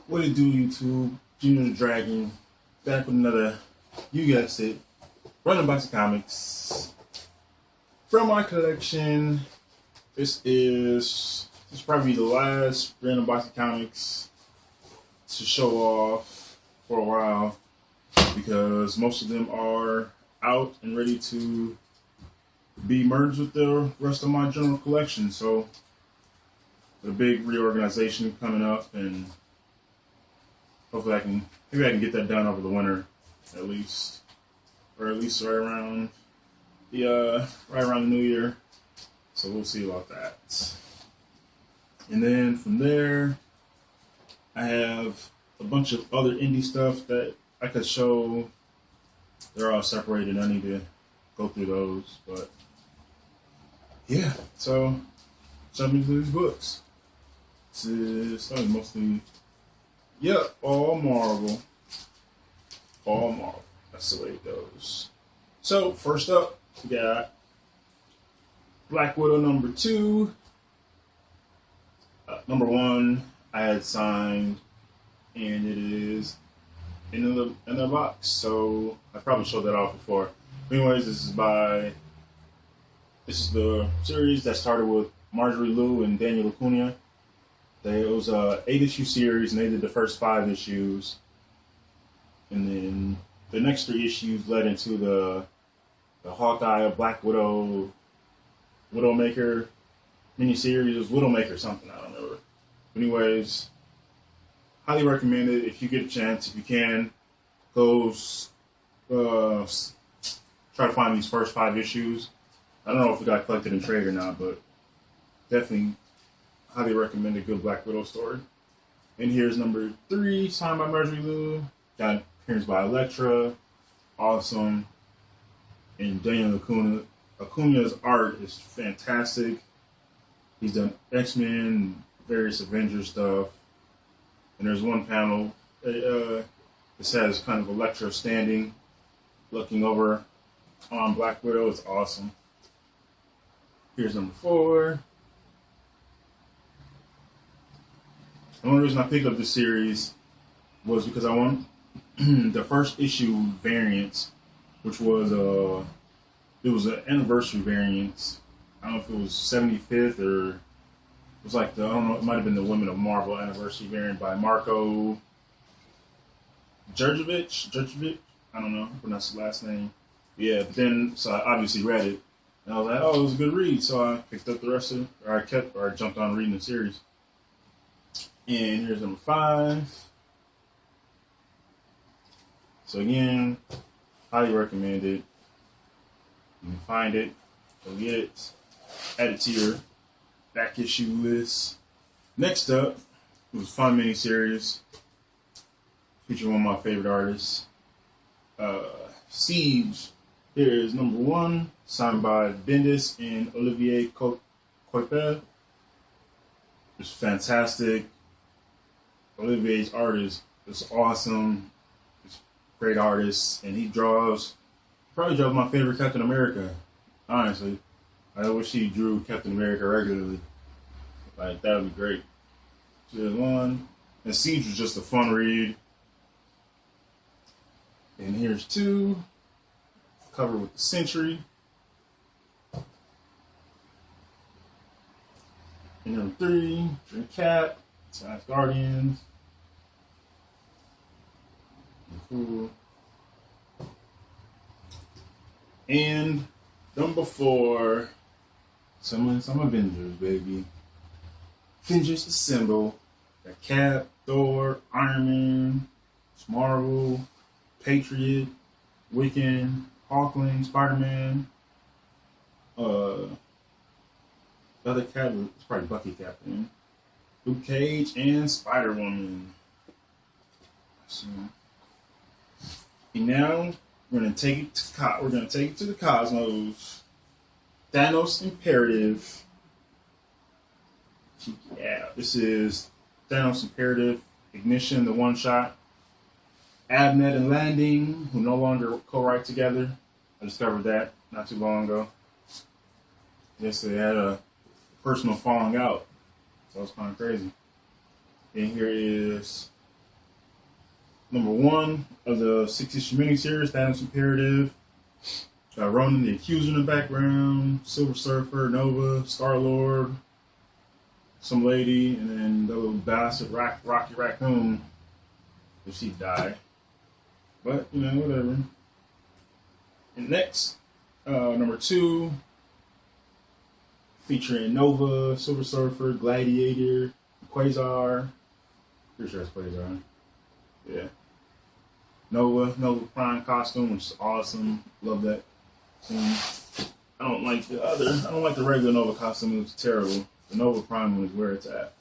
What it do, YouTube? Junior the Dragon, back with another, you guessed it, Random Box of Comics from my collection. This probably the last Random Box of Comics to show off for a while because most of them are out and ready to be merged with the rest of my general collection. So, a big reorganization coming up, and hopefully maybe I can get that done over the winter, at least, or at least right around the new year. So we'll see about that. And then from there, I have a bunch of other indie stuff that I could show. They're all separated. I need to go through those, but yeah. So jumping into these books. This is mostly, yeah, all Marvel. All Marvel. That's the way it goes. So, first up, we got Black Widow #2. #1, I had signed, and it is in the box. So, I probably showed that off before. Anyways, this is the series that started with Marjorie Liu and Daniel Acuna. It was a 8-issue series, and they did the first 5 issues, and then the next 3 issues led into the Hawkeye, Black Widow, Widowmaker miniseries. It was Widowmaker something, I don't remember. Anyways, highly recommend it if you get a chance. If you can, go try to find these first 5 issues. I don't know if it got collected in trade or not, but definitely highly recommend a good Black Widow story. And here's #3, signed by Marjorie Liu. Got appearance by Elektra. Awesome. And Daniel Acuna. Acuna's art is fantastic. He's done X-Men, various Avengers stuff. And there's one panel that has kind of Elektra standing, looking over on Black Widow. It's awesome. Here's #4. The only reason I picked up this series was because I want the first issue variant, which was it was an anniversary variant. I don't know if it was 75th or it was like I don't know, it might have been the Women of Marvel anniversary variant by Marko Jurjevic. I don't know, pronounce his last name. Yeah, but then so I obviously read it, and I was like, oh, it was a good read. So I picked up the rest of it, or I jumped on reading the series. And here's #5. So again, highly recommend it. You can find it, go get it, add it to your back issue list. Next up was a fun miniseries featuring one of my favorite artists, Siege. Here is #1, signed by Bendis and Olivier Coipel. It's fantastic. Olivier's art is awesome. He's a great artist, and he probably draws my favorite Captain America. Honestly, I wish he drew Captain America regularly. Like, that would be great. So there's one, and Siege was just a fun read. And here's 2, cover with the Sentry. And #3, Drink Cap, Science Guardians. Cool. And #4, some Avengers, baby. Avengers Assemble. Got Cap, Thor, Iron Man, Marvel, Patriot, Wiccan, Hawkling, Spider-Man. The other Cap is probably Bucky Captain. Luke Cage and Spider-Woman. So, and now we're gonna take it to the cosmos. Thanos Imperative. Yeah, this is Thanos Imperative, Ignition, the one shot. Abnett and Landing, who no longer co-write together. I discovered that not too long ago. Yes, they had a personal falling out. So it's kind of crazy. And here is number 1 of the 6-issue miniseries, Thanos Imperative. Got Ronan the Accuser in the background, Silver Surfer, Nova, Star-Lord, some lady, and then the little bastard Rocky Raccoon. If she died. But, you know, whatever. And next, number 2, featuring Nova, Silver Surfer, Gladiator, Quasar. Pretty sure it's Quasar. Yeah. Nova Prime costume, which is awesome. Love that scene. I don't like the regular Nova costume. It's terrible. The Nova Prime one is where it's at.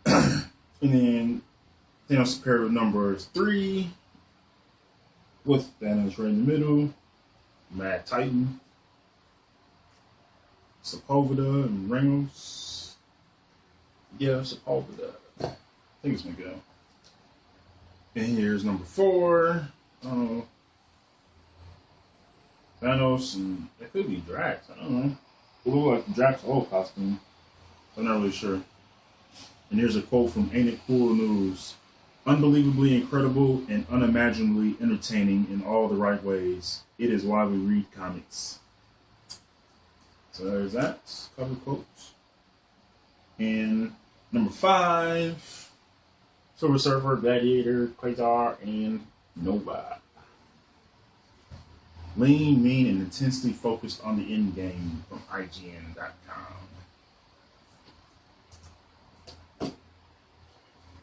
And then Thanos Imperative number 3 with Thanos right in the middle. Mad Titan, Sepulveda and Ramos. Yeah, Sepulveda. I think it's Miguel. And here's number 4. Thanos and it could be Drax. I don't know. It looks like Drax's whole costume. I'm not really sure. And here's a quote from Ain't It Cool News. Unbelievably incredible and unimaginably entertaining in all the right ways. It is why we read comics. So there's that. Cover quotes. And number 5, Silver Surfer, Gladiator, Quasar, and Nova. Lean, mean, and intensely focused on the end game from IGN.com.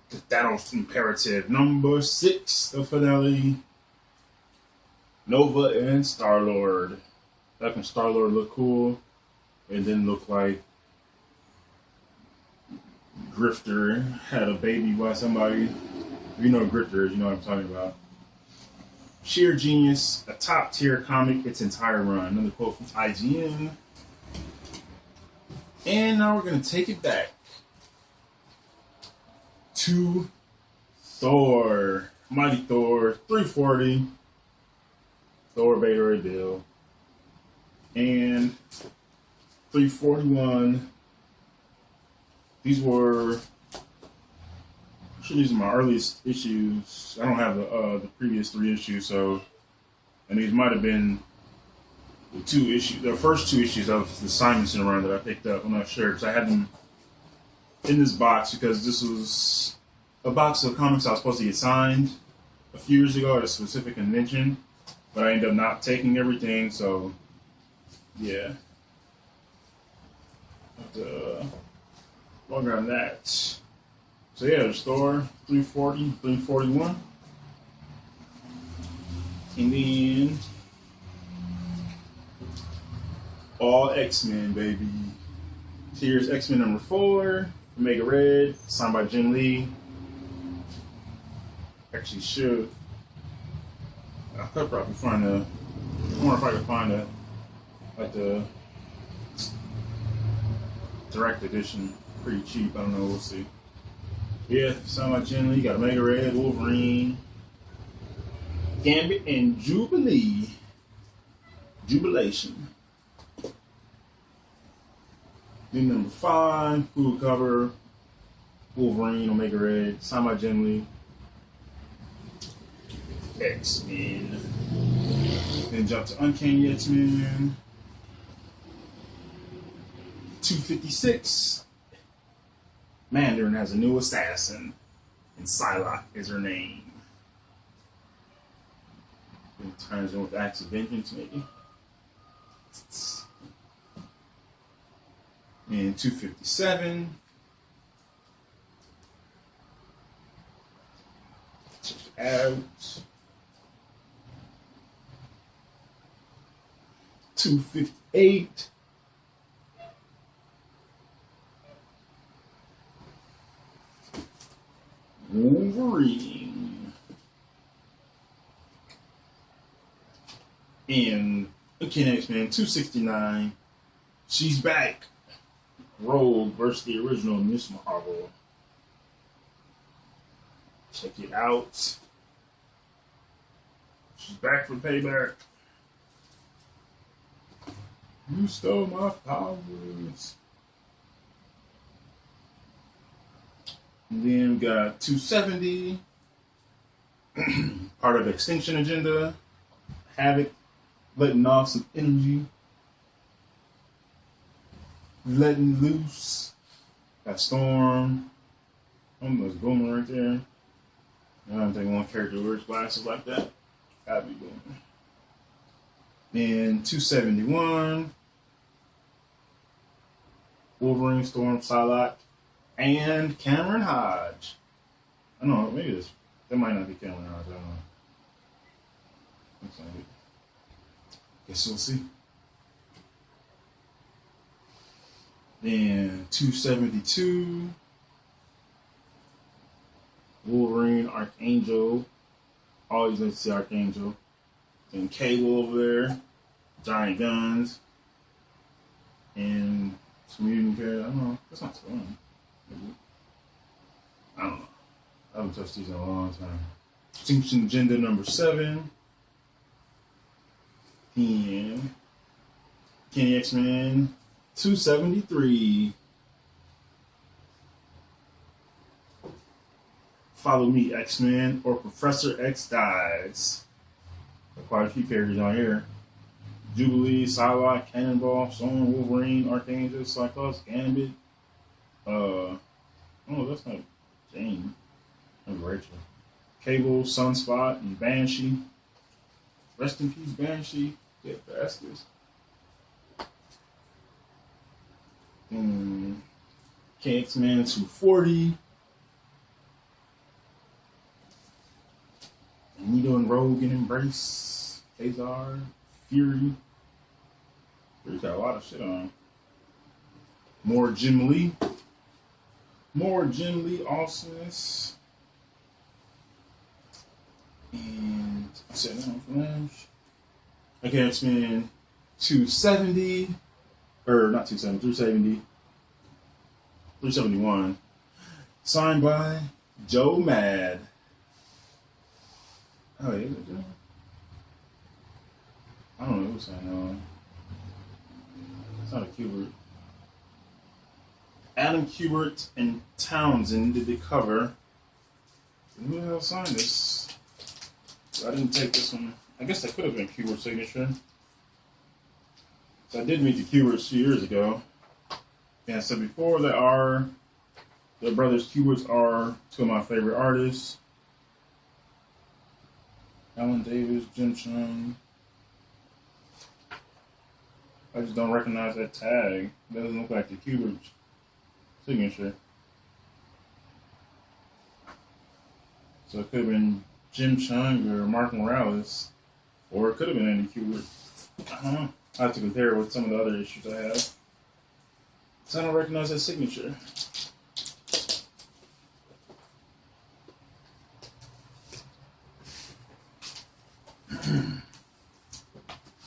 The Thanos Imperative number 6, the finale. Nova and Star-Lord. That can Star-Lord look cool. It didn't look like Grifter had a baby by somebody. If you know Grifter is, you know what I'm talking about. Sheer genius, a top tier comic its entire run. Another quote from IGN. And now we're going to take it back to Thor. Mighty Thor 340. Thor Beta Ray Bill. And 341. These are my earliest issues. I don't have the previous 3 issues, so, and these might have been the first 2 issues of the Simonson run that I picked up. I'm not sure because I had them in this box because this was a box of comics I was supposed to get signed a few years ago at a specific convention, but I ended up not taking everything. So, yeah. Longer on that. So yeah, there's Thor 340, 341. And then all X-Men, baby. Here's X-Men number 4, Omega Red, signed by Jim Lee. Actually should. I could probably find I wonder if I could find the direct edition pretty cheap. I don't know, we'll see. Yeah, signed by Jim Lee. Got Omega Red, Wolverine, Gambit, and Jubilee. Jubilation. Then number 5, cool cover, Wolverine, Omega Red, signed by Jim Lee. X-Men. Then jump to Uncanny X-Men. 256. Mandarin has a new assassin, and Psylocke is her name. It turns in with Acts of Vengeance, maybe. And 257. Check it out. 258. Wolverine. And Uncanny X-Men 269. She's back. Rogue versus the original Miss Marvel. Check it out. She's back for payback. You stole my powers. And then we got 270. Part of Extinction Agenda. Havoc, letting off some energy. Letting loose. Got Storm. Almost Boomer right there. I don't think one character wears glasses like that. Gotta be Boomer. Then 271. Wolverine, Storm, Psylocke, and Cameron Hodge. I don't know, maybe that might not be Cameron Hodge. I don't know. Looks like it. Guess we'll see. Then 272. Wolverine, Archangel. Always like to see Archangel. Then Cable over there. Giant Guns. And some mutant character. I don't know. That's not fun. I don't know. I haven't touched these in a long time. Extinction Agenda number 7. And Kenny X-Men 273. Follow Me X-Men or Professor X Dies. Quite a few characters on here. Jubilee, Psylocke, Cannonball, Storm, Wolverine, Archangel, Cyclops, Gambit. Oh, that's not Jane. That's Rachel. Cable, Sunspot, and Banshee. Rest in peace, Banshee. Get bastards. X-Men 240. Magneto and Rogue and Embrace. Kazar. Fury. Fury's got a lot of shit on. More Jim Lee. More Jim Lee awesomeness. And I said that on Flash. Okay, X-Men 270. Or not 270, 370. 371. Signed by Joe Mad. Oh, yeah, I don't know what's saying on. It's not a Kubert. Adam Kubert and Townsend did the cover. Who the hell signed this? I didn't take this one. I guess that could have been Kubert's signature. So I did meet the Kuberts 2 years ago. And so before the brothers Kuberts are two of my favorite artists. Alan Davis, Jim Chung. I just don't recognize that tag. It doesn't look like the Kubert's signature. So it could have been Jim Chung or Mark Morales. Or it could have been Andy Kubert. I don't know. I have to compare it with some of the other issues I have. So I don't recognize that signature.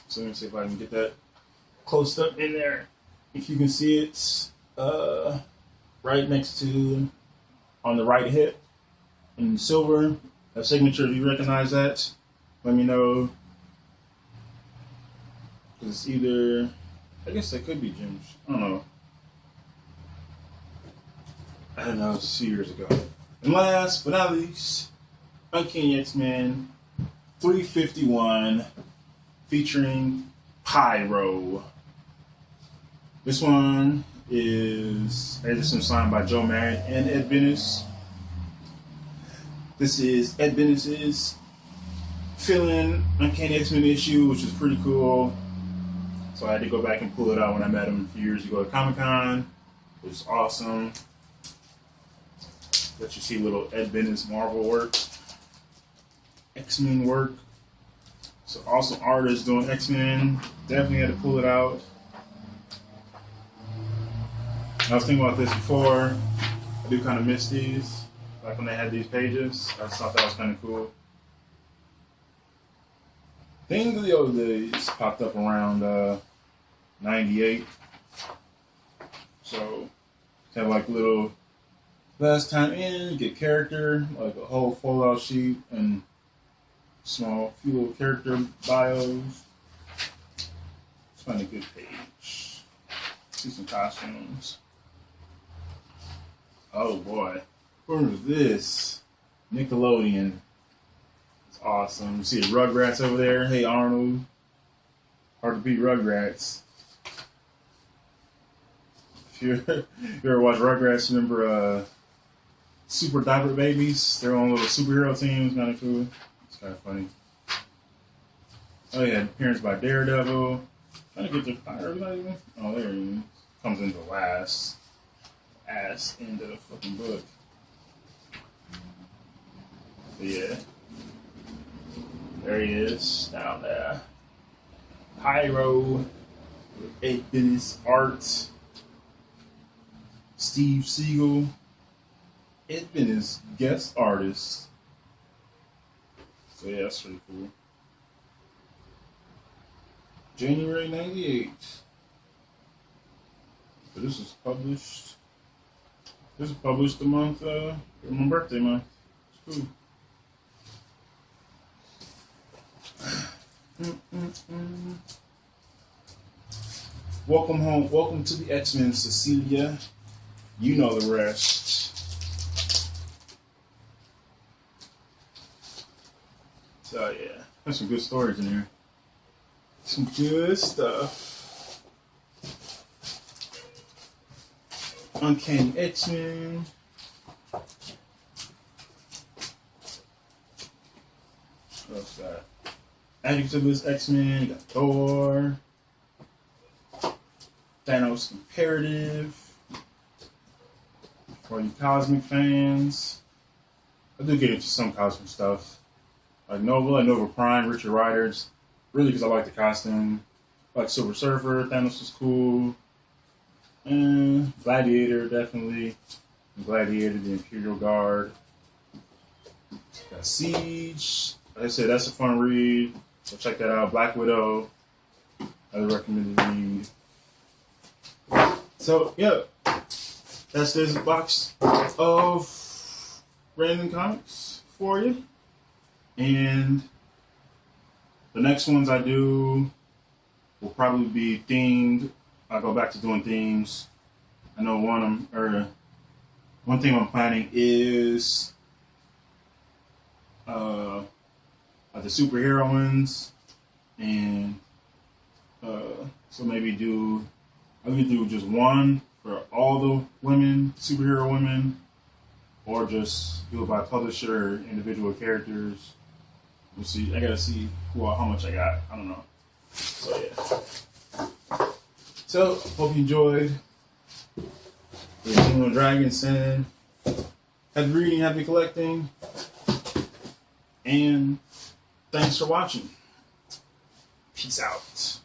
So let me see if I can get that close up in there. If you can see it right next to, on the right hip in silver, a signature. If you recognize that, let me know. Because it's either, I guess that could be Jim's. I don't know. I don't know, it was 2 years ago. And last but not least, Uncanny X-Men 351 featuring Pyro. This one is Edison signed by Joe Merritt and Ed Benes. This is Ed Benes' fill-in Uncanny X-Men issue, which is pretty cool. So I had to go back and pull it out when I met him a few years ago at Comic-Con. It was awesome. Let you see little Ed Benes Marvel work, X-Men work. So awesome artists doing X-Men. Definitely had to pull it out. I was thinking about this before. I do kind of miss these. Like when they had these pages. I just thought that was kind of cool. Things of the old days popped up around 98. So have like little last time in, get character, like a whole fold-out sheet and few little character bios. Let's find a good page. See some costumes. Oh boy. Where was this? Nickelodeon. Awesome. You see the Rugrats over there. Hey Arnold. Hard to beat Rugrats. If you ever watch Rugrats, remember Super Diaper Babies? They're on little superhero teams, kind of cool. It's kind of funny. Oh yeah, appearance by Daredevil. Trying to get the fire, not even. Oh, there he is. Comes in the last ass end of the fucking book. But yeah. There he is, down there. Pyro, Ed Business Art, Steve Siegel, Ed Business guest artist. So yeah, that's pretty cool. January '98. So this was published. This was published the month, my birthday month. It's cool. Welcome home. Welcome to the X-Men, Cecilia. You know the rest. So yeah, there's some good stories in here. Some good stuff. Uncanny X-Men. What else got? Adjectiveless X-Men, you got Thor, Thanos Comparative, for you cosmic fans. I do get into some cosmic stuff. Like Nova Prime, Richard Riders, really because I like the costume. Like Silver Surfer, Thanos was cool. And Gladiator, definitely. Gladiator, the Imperial Guard. Got Siege. Like I said, that's a fun read. So check that out. Black Widow. I would recommend the read. So yeah, that's this box of random comics for you. And the next ones I do will probably be themed. I'll go back to doing themes. I know one thing I'm planning is the superhero ones, and so maybe I could do just one for all the women, superhero women, or just do it by publisher or individual characters. We'll see. I gotta see how much I got. I don't know. So yeah. So hope you enjoyed the Demon Dragon Sin. Happy reading, happy collecting, and thanks for watching. Peace out.